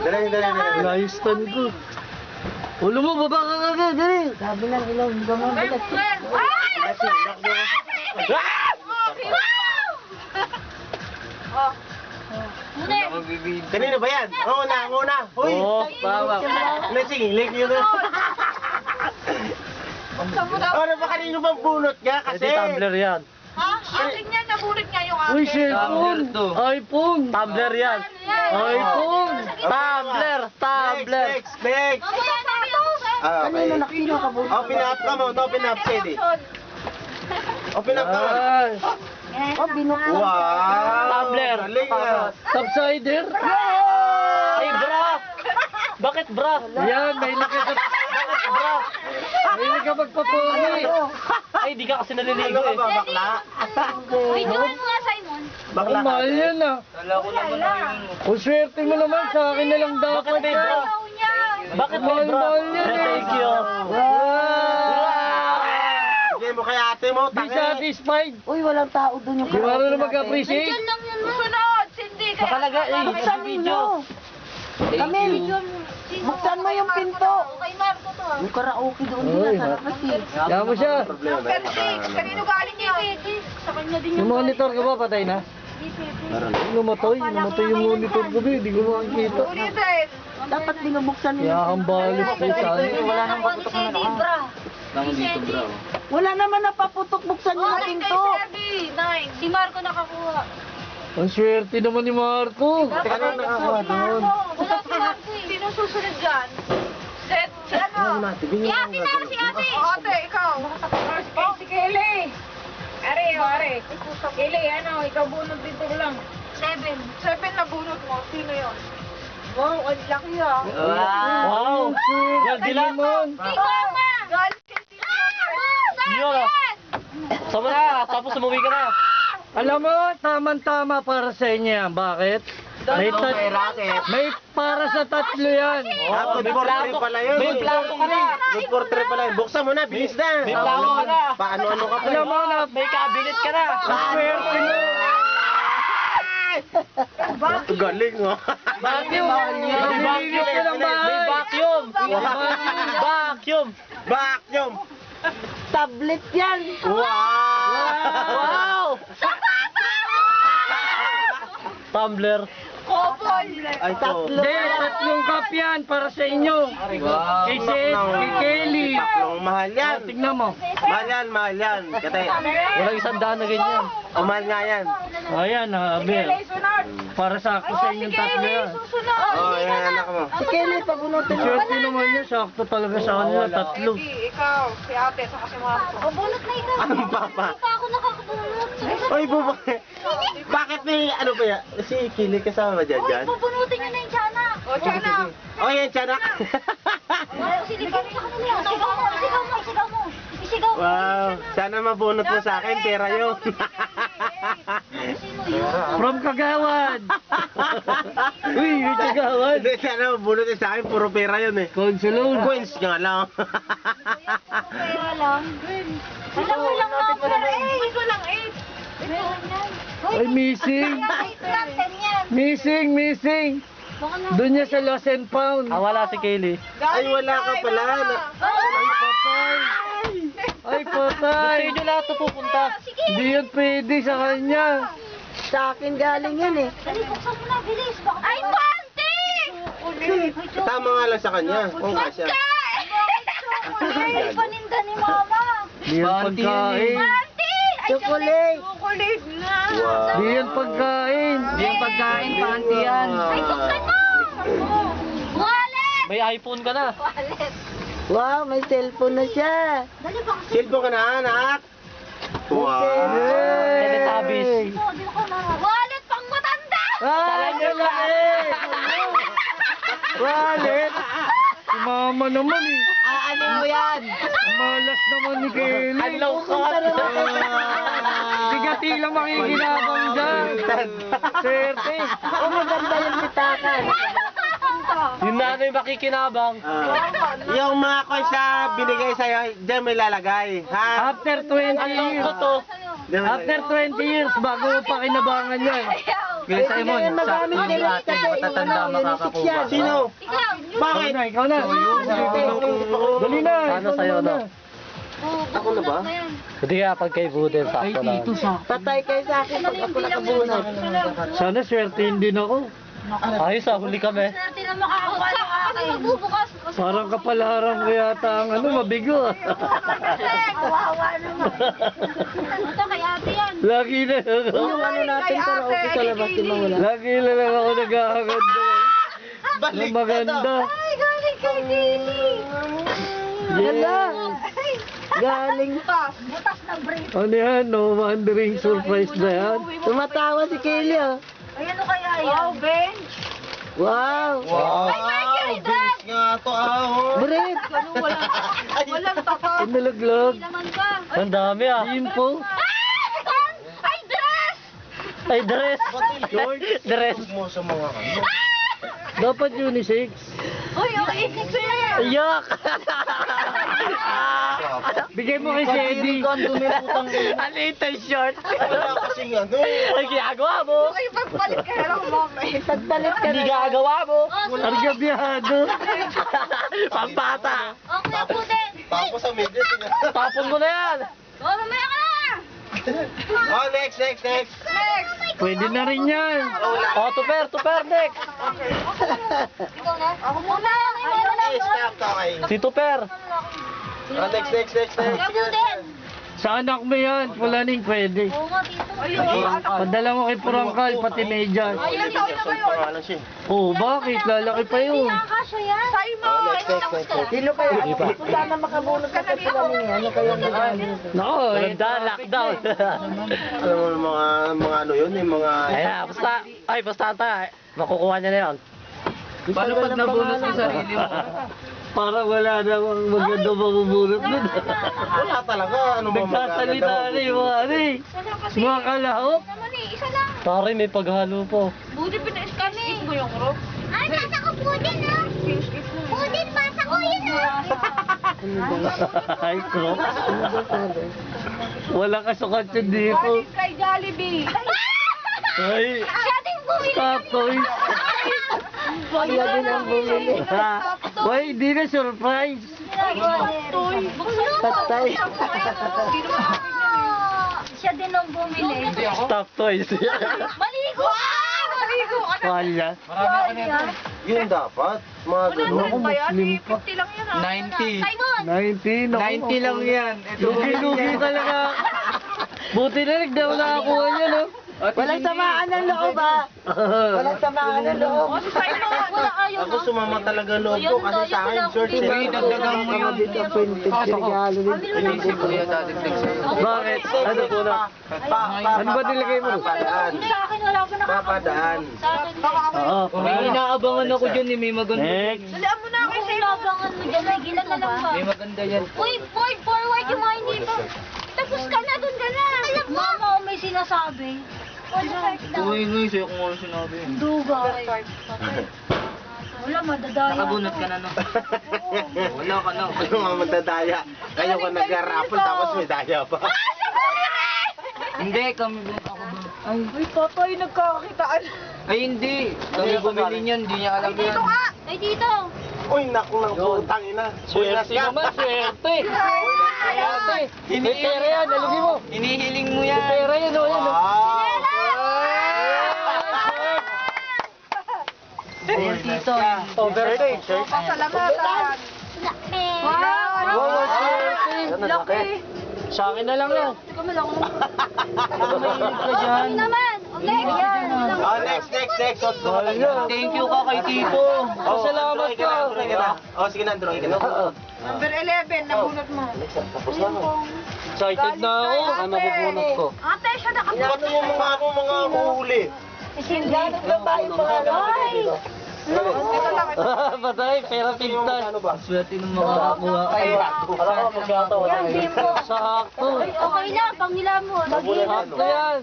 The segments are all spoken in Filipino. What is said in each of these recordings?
Dali. Layos tan ko. Ulo mo, baba ka agad, dali. Sabi lang ilaw, hindi ka mga bilat. Kanino ba yan? Una. Hoy! Oo, bawa. Nasigilig yun. Ano ba kanino bang bunot nga kasi? Hindi, tumbler yan. Ha? Ating niya, nabunot nga yung akin. Uy, cellphone. Tumbler to. iPhone. Tumbler yan. iPhone. Tumbler. Next. Mamaya na yun. Kanino nakino ka bulat? Open up ka mo. Open up, Sadie. Open up ka mo. Ay. Oh, binuksan. Wow! Tumbler. Galing ah. Subsider. Ay, bra. Bakit bra? Yan, mahilig ka sa... Bakit bra? Mahilig ka magpapuni. Ay, di ka kasi naliligo Ano ka eh. ba, bakla? Videoan mo nga, Simon. Bakla Ang ka. mahal yan ah. Kung swerte mo naman, sa akin na lang dapat Bakit may yan. bra? Niya. Bakit may bra? Mahal yan eh. Thank you. Bigay mo kay ate mo, Di tangi. satisfied. Uy, walang tao doon yung Di marunong natin. mag-appreciate. Diyan lang yun. Sunod, Cindy. Kaya Nakalaga eh, Buksan sa video. mo. Kami, buksan mo yung pinto. Kay Marco to ah. Yung karaoke doon Uy, din sa labas eh. Kaya mo siya. Number 6. Kanino galing niya? Sa kanya din Yung monitor ka ba, patay na? Namatay yung monitor ko ba, hindi ko makikita. Ulitin. Dapat binubuksan Kaya nila. kang balis kayo sa akin. Wala nang paputok na naman. Wala naman napaputok, buksan yung pinto. Si Marco nakakuha. Ang swerte naman ni Marco. Teka lang, nakakuha doon. Wala si Marco eh. Sino susunod dyan? Set. Si ano? Si ate na, si ate. Ate, ikaw. Si Kelly. Are. Kelly, ano, ikaw bunod dito lang. 7. 7 na bunod mo. Sino yun? Wow, ang laki ah. Wow! Galdi lemon! Ikaw ma! Galing Yun ah! Sama na! Tapos umuwi ka na! Alam mo, tama-tama para sa inyo yan. Bakit? May para sa tatlo yan. Ah, good for three pala yun. May plato ka na! Good for three pala yun. Buksan mo na, bilis na. May plato ka na! Paano-ano ka pa? Alam mo na, may cabinet ka na! Ang swerte mo! Galing mo. Vacuum! May vacuum ka ng bahay! May vacuum! Vacuum! Vacuum. Tablet yan. Wow! Tumbler. Kopol. Ay, Tatlo. Hindi, tatlong cup yan para sa inyo. Kay Seth, kay Kelly. Tatlong mahal yan. Tignan mo. Mahal yan. Katay. Walang 100 na ganyan. O, mahal nga yan. Ayan, Abel. Para sakto sa inyong tatlo yan. Oh, yan anak mo. Si Kelly, pabunutin mo. Swerte naman niya, sakto talaga sa kanila, tatlo. Ikaw, si ate, saka si Marco. O, bunot na ikaw. Anong papa? Hindi pa ako nakakabunot. Oy, buba. Bakit may ano ba yan? Si Kili kasama ba dyan? Uy, pupunutin niyo na yung tiyanak. O, Chana. Oh, yan, tiyanak. Wala ko silipan sa kanila. Isigaw mo. Isigaw mo. Wow, sana mabunot mo sa akin, pera yun. Sino yun? From Kagawad. Uy, may Kagawad. Hindi, sana mabunot sa akin, puro pera yun eh. Consulon. Coins nga lang. Pera lang. Wala mo lang number 8. Walang 8. Meron yan. Ay, missing. 8 lang, 10 yan. Missing. Baka na. Doon niya sa lost and found. Ah, wala si Kelly. Ay, wala ka pala. Ay, patay. Gusto nyo lahat ito pupunta. Hindi yun pwede sa kanya. Sa akin galing yan eh. Dali, buksan mo na, bilis. Ay, Panty! Tama nga lang sa kanya. Kung kasya. Ay, paninda ni Mama. Hindi yan pagkain. Panty! Ay, Chocolate. chocolate na. Wow. Hindi yan pagkain. Hindi yan pagkain, panty yan. Ay, buksan mo! Wallet! May iPhone ka na. Wallet. Wow, may cellphone na siya. Dali, baka Silbo ka na, anak. Wow. Teletubbies. di ko na. Wallet pang matanda! Talang ka na eh. Wallet. Si mama naman eh. Ano mo yan? Malas naman ni Kelly. Hello, Bigati lang makikinabang dyan. Swerte. Oh, maganda yung pitakan. Yung nanay makikinabang. Yung mga coins na binigay sa'yo, dyan may lalagay. Ha? After 20 years. Dyan may After lalagay. 20 years, bago mo pakinabangan yan. Ayaw. Kaya sa Imon, Kaya nagamit sakto nila yung ate, kasi yung matatanda ano, yung makakakuha. six yan. Sino? Ikaw. Bakit? Ikaw na. Dali na. Sana sa'yo, no? Ako na ba? Hindi nga, pag kay Budel, sakto lang. Patay kayo sa akin pag ako nakabunot. Sana swertein din ako. Ayos ah, huli kami. Swerte na makakakuha ng akin. Magbubukas. Parang kapalaran ko yata ang mabigo ah. Kawawa naman. Ito kay ate yan. Lagi na Yung ano natin para okay sa labas yung mawala. Lagi na lang ako nag-aaganda. Balik Ang maganda. Ay, galing kay Dili. Ganda. Galing. Butas ng brief. Ano yan, no? Wondering surprise na yan. Tumatawa si Kelly oh. Ayan o kaya yan. Wow, bench. Wow. Wow! Bilis nga to, oh. Brit. Walang takot. Ang nalaglag. Naman ka. Ang dami ah. Info. Ay, dress! Ay, dress. Dress. Huwag mo sa mga ano. Dapat unisex. Uy, yung isip ko yan. Ayak! Bigay mo kay Shady. Ano yung short? Wala kasing ano. Ay, ginagawa mo. Ay, pagpalit ka na lang, mama. Pagpalit ka Hindi na. gagawa mo. Oh, Ang gabiyado. Pampata. Okay, putin. Tapos sa media. Tapon mo na yan. Oh, mamaya ka na. Oh, next. Pwede na rin yan. Oh, tuper, next. Ikaw na? Ako muna. Ayun na. Stop, okay. Si tuper. Oh, next. Ikaw, putin. Sa anak mo yan, pulaning pwede. Oo nga, dito. Padala mo kay Purangkal, pati medyas. Ayun, taon na kayo. Pangalan siya. Oh, bakit? Lalaki pa yun. Kasya yan. Sa'yo mo. Oh, next. Sino kayo? Kung sana makabunot ka sa sila niya, ano kayo magagamit? Nako, lockdown. Alam mo yung mga ano yun, yung mga... Ayan, basta makukuha niya na yun. Paano pag nabunot sa sarili mo? Parang wala namang maganda mabubunot nun. Wala talaga. Ano mo Nagsasalita na yung mga ano eh. Mga kalahok. Naman eh, isa lang. Pare, may paghalo po. Buti pina-scan eh. Mo yung rope? Ay, pasa ko pudin ah. Pudin, pasa ko yun ah. Ay, crook. Wala kasukat yun dito. Kay Jollibee. Ay, Siya din bumili. tapos. Siya din ang bumili. Why, hindi na surprise. Patay. Siya din ang bumili. Stop toys. Maligo! Maligo! Wala. Yun dapat. Mga gano'n. Ako, Muslim pa. 50 lang yan ah. 90. 90. 90 lang yan. Lugi-lugi talaga. Buti na nagdaw nakakuha niya, no? Walang samaan ng loob ah. Walang samaan ng loob. Wala ayaw Ako sumama talaga loob ko kasi sa akin short sila. Dagdagan mo yun. Regalo din. Bakit? Ano po na? Ano ba nilagay mo? Papadaan. Sa akin wala pa nakakita. Papadaan. Sa akin. Oo. May inaabangan ako dyan eh, may maganda. Next. Dalian mo na ako sa ilabangan mo dyan. May gilan na lang ba? May maganda yan. Uy, forward yung mga hindi pa. Tapos ka na, dun ka na. Alam mo. Mama, may sinasabi. Uy, sa'yo kung ano sinabi. Duga. Wala, madadaya. Nakabunot ka na, no? Wala ka na. Ano mga magdadaya? Kayo ka nag-raffle tapos may daya pa. Hindi, kami ako ba? Uy, patay, nagkakakitaan. Ay, hindi. Kami bumili niyan, hindi niya alam yan. Ay, dito. Uy, naku ng putang ina. Buenas Swerte ka. naman, swerte. Swerte. May pera yan, nalagay mo. Hinihiling mo yan. Pera yan, o yan. Ayan, tito. Overtake. Pasalamatan. Wow, swerte. Laki. Sa akin na lang yan. Teka, malaki. Mahilig ka dyan. Ano naman? Okay, yan. Oh, next. Thank you ka kay tito. Salamat Drawing ka na, drawing ka na. Oh, sige na, drawing ka na. Number 11, nabunot mo. Tapos na. Excited na ako. Ano mabubunot ko? Ate, siya nakapagod. Ba't yung mga huli? Gano'n ba ba yung mga naman? Patay, pera pintas. Ano ba? Swerte ng makakakuha. Ay, Alam ko, magkatawa na Yan, bimbo. Sakto. Ay, okay na, panghilamon. Sakto yan.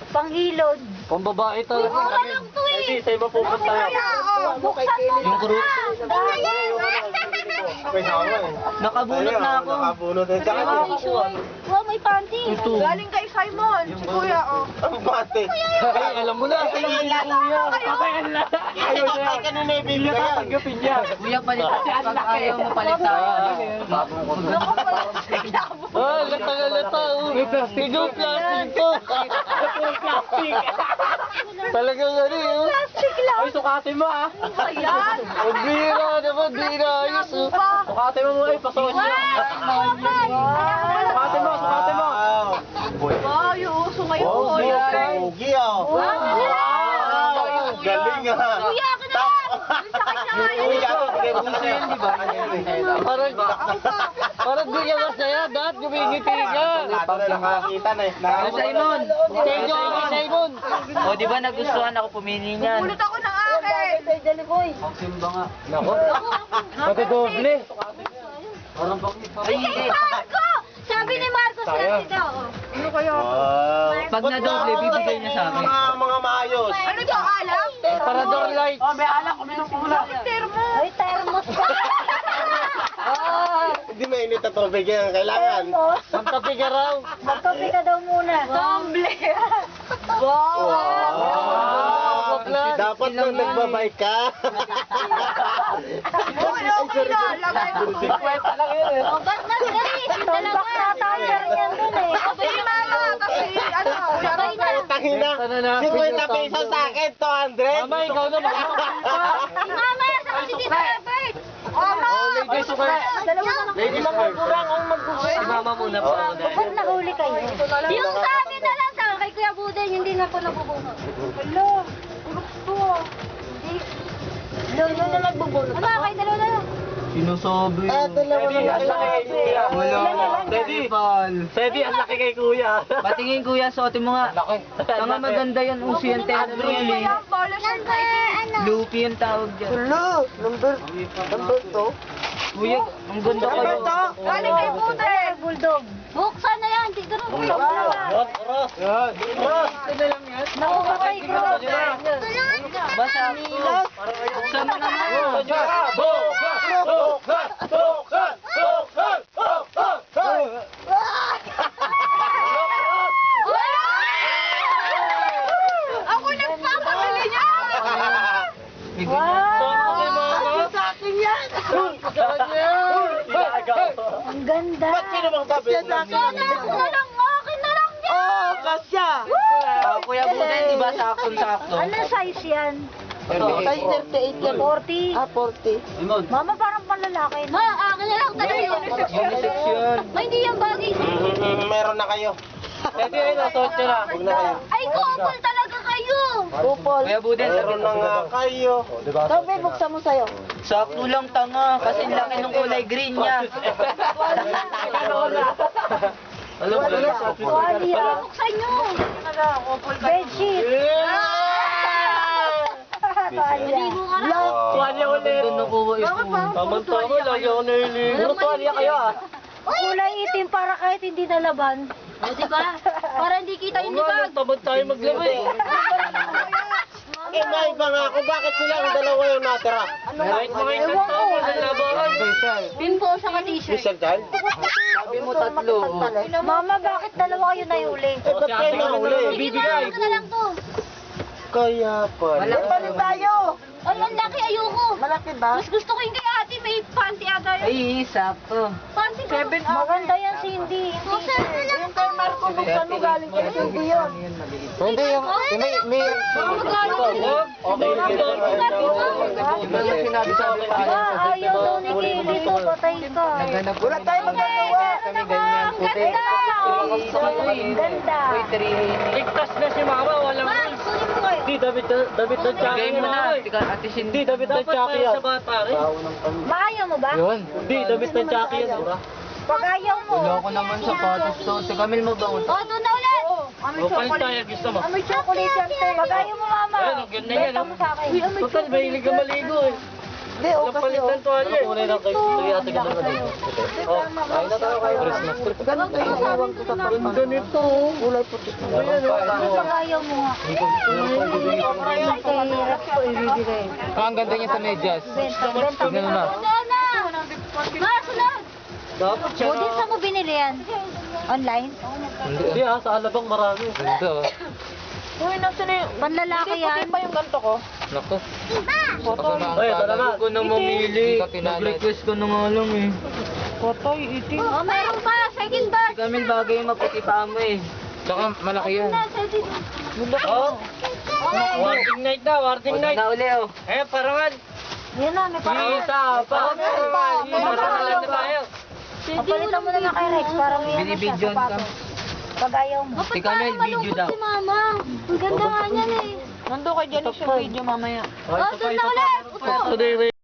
Panghilod. Pambabae to. Mura lang to eh. Hindi, sa'yo mapupunta yan. Ano kay Kelly? yung group. May sawa eh. Nakabunot na ako. Nakabunot na. Tsaka Wow, may panty. Galing kay Simon. Si Kuya, oh. ang bate. Ay, alam mo na. Alam mo na, kuya. Papayan na. Ayaw niya. Ay, kanina yung bibig na yan. Tanggapin niya. Kuya, palitan. Pag ayaw mo palitan. Ah, lata. May plastic. Ikaw plastic to. Puro plastic. Talagang ano yun. Plastic lang. Ay, sukatin mo ah. Ayan. Magbira naman, di na ayos. Sukatin mo muna, ipasok niya. Sukatin mo. Wow, yung uso ngayon. Oh, Kuya. Pogi ah. Wow! Galing ah. Kuya, ako na lang. Yung sakit na nga yun. Kuya, bigay mo na yan, di ba? Parang di ka masaya, dahil gumingiti ka. Nakakita na eh. Simon. Thank you, Simon. O, di ba nagustuhan ako pumili niyan? Pulot ako ng akin. Magsimba nga. Nako. Pati doble. Ay, Kay Marco! Sabi ni Marcos kasi daw. Ano kaya? Wow. Pag na-doble, bibigay niya sa akin. Mga maayos. Ano to, alam? Parador light. Ay, thermos pa. Hindi mainit na tubig yan. Kailangan. Magkapi ka raw. Magkape ka daw muna. Tumbler. Wow. Bakla. Dapat nung nagbabay ka. Uy, okay na. Lagay ko. Lang yun eh. O, ba't mas galis? Yung dalawa. Tumbler yan dun eh. Si Mama, kasi ano, Sabay na. Tangina. 50 pesos sa akin, 200. Mama, ikaw na Si Mama, sa si Tita Robert. Ladies first. Dalawa na lang. Ladies first. Si mama muna po. Ba't nahuli kayo? Yung sa akin na lang sa kay Kuya Buden, hindi na po nabubunot. Hello, tulog to. Hello, yun na nagbubunot. Ano, kayo dalawa na lang. Sinusobo yun. Dalawa na lang. Wala. Steady. Steady, ang laki kay kuya. Patingin kuya, suotin mo nga. Tanga maganda yan, uso yan, Tedro yan eh. Lupi yung tawag dyan. Hello, number 2. Kuya, ang ganda kayo. Galing kay Buden. Bulldog. Buksan na yan, dito na. Yan. Nakuha kay Cross. Basta ako. Buksan mo naman. Ako nagpapabili niya. Ang ganda. Ba't sino bang sabi? Ako na lang, akin na lang yan. Oh, kasya. Kuya Budan, di ba saktong-sakto? Ano size yan? Size 38 yan. 40? 40. Mama, parang panlalaki. Ma, akin na lang talaga yun. Unisex yun. Ma, hindi yan bagay. Meron na kayo. Steady, ay, nasuot niya na. Huwag na kayo. Ay, couple talaga kayo. Kuya Budan, Meron na nga kayo. sakto lang tanga. Kasi ang laki ng kulay green niya. Alam mo na, Wali ah. Buksan nyo. Bedsheet. Maligo ka na. tuwalya ulit. Doon nakuha ito. Tama-tama, lagi ako naliligo. Tuwalya kayo ah. Kulay itim para kahit hindi nalaban. O, diba? Para hindi kita yung libag. Tamad tayo maglabay. Eh, may iba nga ako. Bakit silang dalawa yung natira? Right mo kayo sa tao, labahan. Bimbo sa ka-t-shirt. Michelle Chan? Sabi mo tatlo. Mama, bakit dalawa kayo nahuli? Eh, ba't kayo nahuli? Sige, ma, ako na lang to. Kaya pala. tayo. Ay, ang laki, ayoko. Malaki ba? Mas gusto ko yung kay ate, may panty ata yun. Ay, sakto. Panty ba? Maganda yan, Cindy. Yung kay Marco, buksan mo galing kay Cindy yun. Hindi, yung may... Okay, yung sinabi sa akin. Ayaw daw ni Kili mo, patay ka. Wala tayo magagawa. Kami ganyan, puti. Ganda. Ligtas na si mama, walang... Ma, kunin mo kayo. Hindi, David na Chucky Bigay mo yan, na. mama, eh. Tika, Ate Cindy. Hindi, David na Chucky yan. Sa bata rin. Maayaw mo ba? Yun. Hindi, David na Chucky yan. Diba? Pag ayaw mo. Wala ko naman sapatos to. Tika, Mil mo ba? O, doon na ulit. O, palit tayo, gusto mo. Amoy chocolate yan, te. Pag ayaw mo, mama. Ayun, ang ganda yan, Benta mo sa akin. Total, mahilig ka maligo eh. Hindi, o kasi o. Walang tuwalya eh. Kulay lang kayo. Sige, ate ka na maligo. Oh, ayun na tayo kayo. Christmas tree. Ganito yung iwan ko sa Ang ganito. Kulay puti. Ayan o. Pag ayaw mo nga. Kay Rex ko ibibigay. Ang ganda niya sa medyas. Benta mo. Tignan mo na. Wala na. Ma, sunod! Dapat siya. Budin, saan mo binili yan? Online? Hindi sa Alabang marami. Ganda. Uy, nasa na yung... Panlalaki yan? pa yung ganto ko. Naku. Kotoy. Ay, ito naman. Ko na mamili. Nag-request ko na nga lang eh. Kotoy, itim. Oh, meron pa! Second batch! Kamil bagay yung maputi pa mo eh. Saka malaki yan. Oh. Warting night na, warting night. Na uli oh. Eh, parangan. Yan na, may parang. Isa pa. Meron pa. Parangan na tayo. Papalitan mo na lang kay Rex para may ano siya, Binibidyon ka. sapatos. Pag ayaw mo. Si Kamel, video daw. Si Mama. Ang ganda nga niyan eh. Nandun kay Janice yung video mamaya. Oh, doon na ulit! Upo! Today,